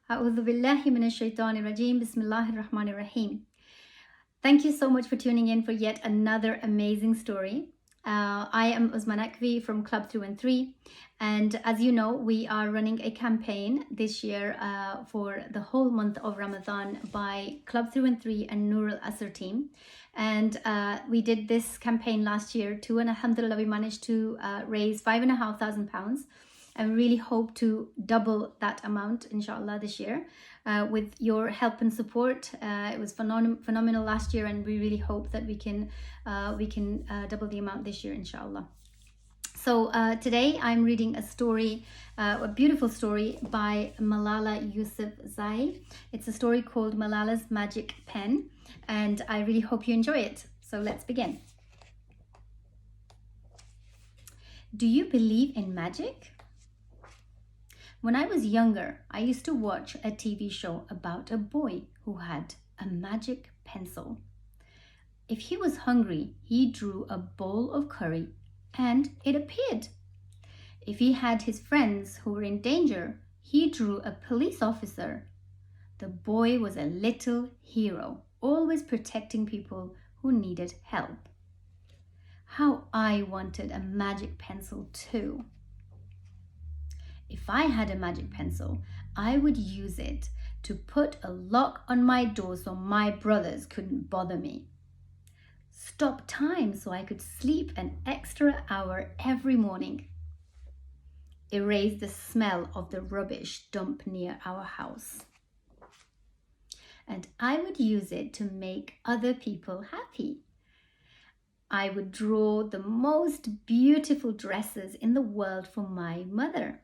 A'udhu billahi minash shaitanir rajim. Bismillahir rahmanir rahim. Thank you so much for tuning in for yet another amazing story. I am Uzma Naqvi from Club 213, and as you know, we are running a campaign this year for the whole month of Ramadan by Club 213 and Noor al Asr team. And we did this campaign last year too, and alhamdulillah, we managed to raise £5,500, and really hope to double that amount inshallah this year with your help and support. It was phenomenal last year, and we really hope that we can double the amount this year inshallah. So today I'm reading a story, a beautiful story by Malala Yousafzai. It's a story called Malala's Magic Pen, and I really hope you enjoy it. So let's begin. Do you believe in magic? When I was younger, I used to watch a TV show about a boy who had a magic pencil. If he was hungry, he drew a bowl of curry and it appeared. If he had his friends who were in danger, he drew a police officer. The boy was a little hero, always protecting people who needed help. How I wanted a magic pencil too. If I had a magic pencil, I would use it to put a lock on my door so my brothers couldn't bother me. Stop time so I could sleep an extra hour every morning. Erase the smell of the rubbish dump near our house. And I would use it to make other people happy. I would draw the most beautiful dresses in the world for my mother.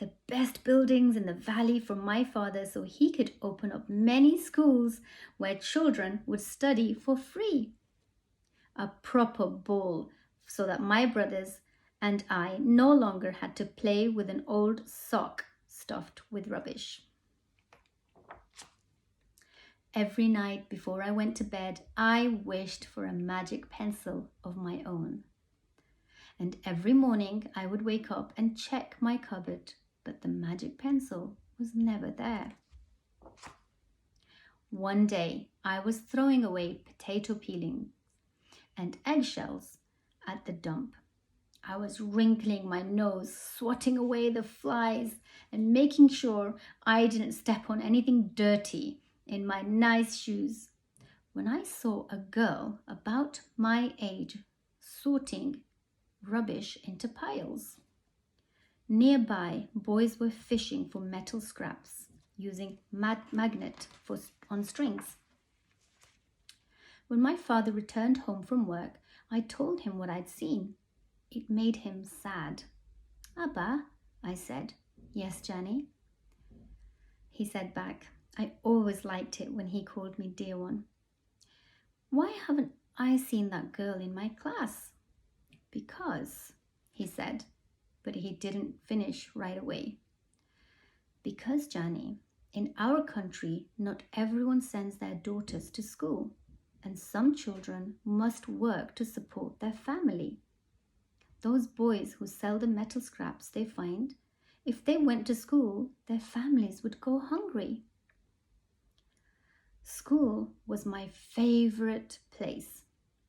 The best buildings in the valley for my father so he could open up many schools where children would study for free. A proper ball so that my brothers and I no longer had to play with an old sock stuffed with rubbish. Every night before I went to bed, I wished for a magic pencil of my own. And every morning I would wake up and check my cupboard, but the magic pencil was never there. One day, I was throwing away potato peelings and eggshells at the dump. I was wrinkling my nose, swatting away the flies, and making sure I didn't step on anything dirty in my nice shoes, when I saw a girl about my age sorting rubbish into piles. Nearby, boys were fishing for metal scraps using magnet on strings. When my father returned home from work, I told him what I'd seen. It made him sad. Abba, I said. Yes, Johnny. He said back, I always liked it when he called me dear one. Why haven't I seen that girl in my class? Because, he said, but he didn't finish right away. Because, Johnny, in our country, not everyone sends their daughters to school, and some children must work to support their family. Those boys who sell the metal scraps they find, if they went to school, their families would go hungry. School was my favorite place,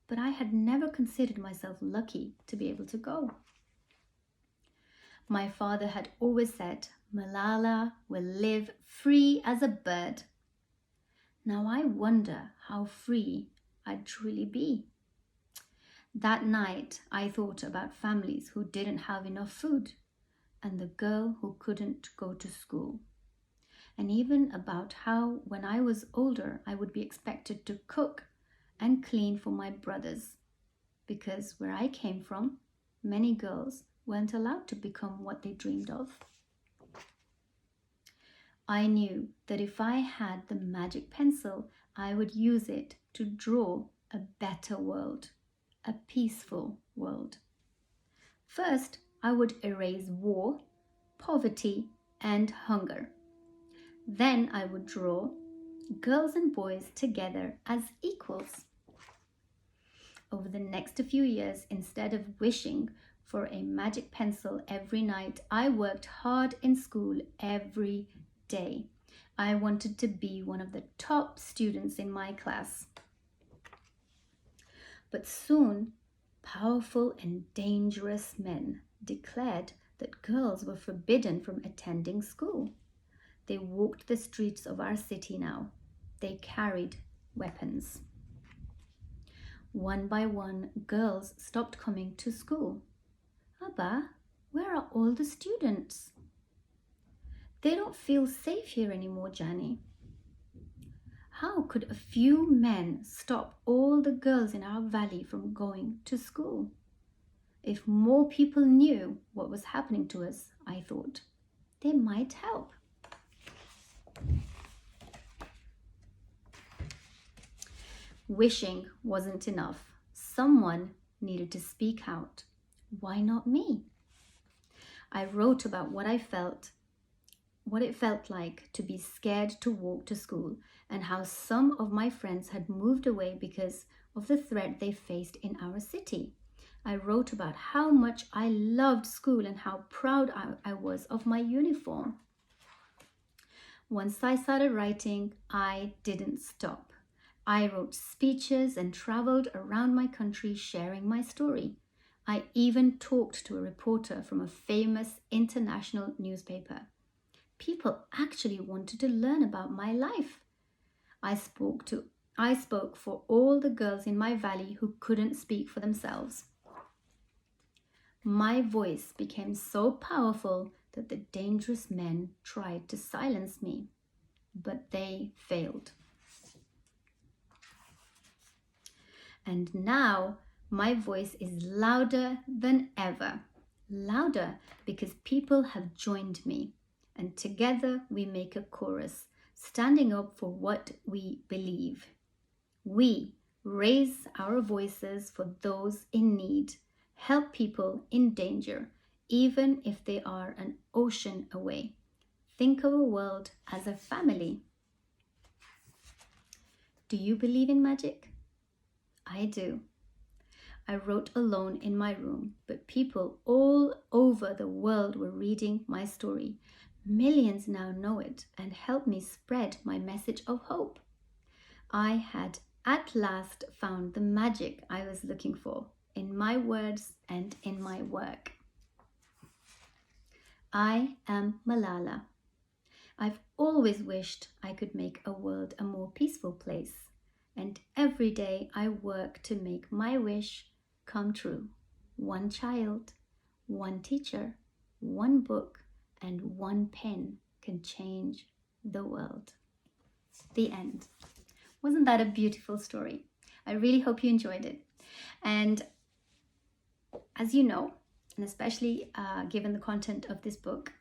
but I had never considered myself lucky to be able to go. My father had always said, Malala will live free as a bird. Now I wonder how free I'd truly be. That night, I thought about families who didn't have enough food and the girl who couldn't go to school. And even about how, when I was older, I would be expected to cook and clean for my brothers. Because where I came from, many girls weren't allowed to become what they dreamed of. I knew that if I had the magic pencil, I would use it to draw a better world, a peaceful world. First, I would erase war, poverty, and hunger. Then I would draw girls and boys together as equals. Over the next few years, instead of wishing for a magic pencil every night, I worked hard in school every day. I wanted to be one of the top students in my class. But soon, powerful and dangerous men declared that girls were forbidden from attending school. They walked the streets of our city now. They carried weapons. One by one, girls stopped coming to school. Abba, where are all the students? They don't feel safe here anymore, Jani. How could a few men stop all the girls in our valley from going to school? If more people knew what was happening to us, I thought, they might help. Wishing wasn't enough. Someone needed to speak out. Why not me? I wrote about what it felt like to be scared to walk to school, and how some of my friends had moved away because of the threat they faced in our city. I wrote about how much I loved school and how proud I was of my uniform. Once I started writing, I didn't stop. I wrote speeches and traveled around my country sharing my story. I even talked to a reporter from a famous international newspaper. People actually wanted to learn about my life. I spoke for all the girls in my valley who couldn't speak for themselves. My voice became so powerful that the dangerous men tried to silence me, but they failed. And now my voice is louder than ever. Louder because people have joined me, and together we make a chorus, standing up for what we believe. We raise our voices for those in need, help people in danger, even if they are an ocean away. Think of a world as a family. Do you believe in magic? I do. I wrote alone in my room, but people all over the world were reading my story. Millions now know it and help me spread my message of hope. I had at last found the magic I was looking for in my words and in my work. I am Malala. I've always wished I could make a world a more peaceful place, and every day I work to make my wish come true. One child, one teacher, one book, and one pen can change the world. The end. Wasn't that a beautiful story? I really hope you enjoyed it. And as you know, and especially given the content of this book,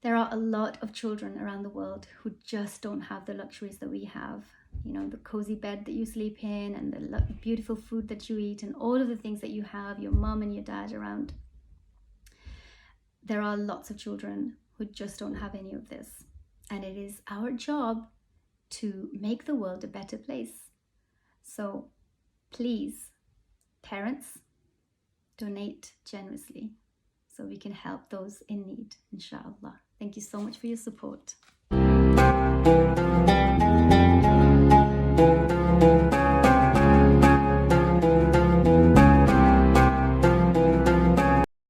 there are a lot of children around the world who just don't have the luxuries that we have. You know, the cozy bed that you sleep in, and the beautiful food that you eat, and all of the things that you have, your mom and your dad around. There are lots of children who just don't have any of this. And it is our job to make the world a better place. So please, parents, donate generously so we can help those in need, inshallah. Thank you so much for your support.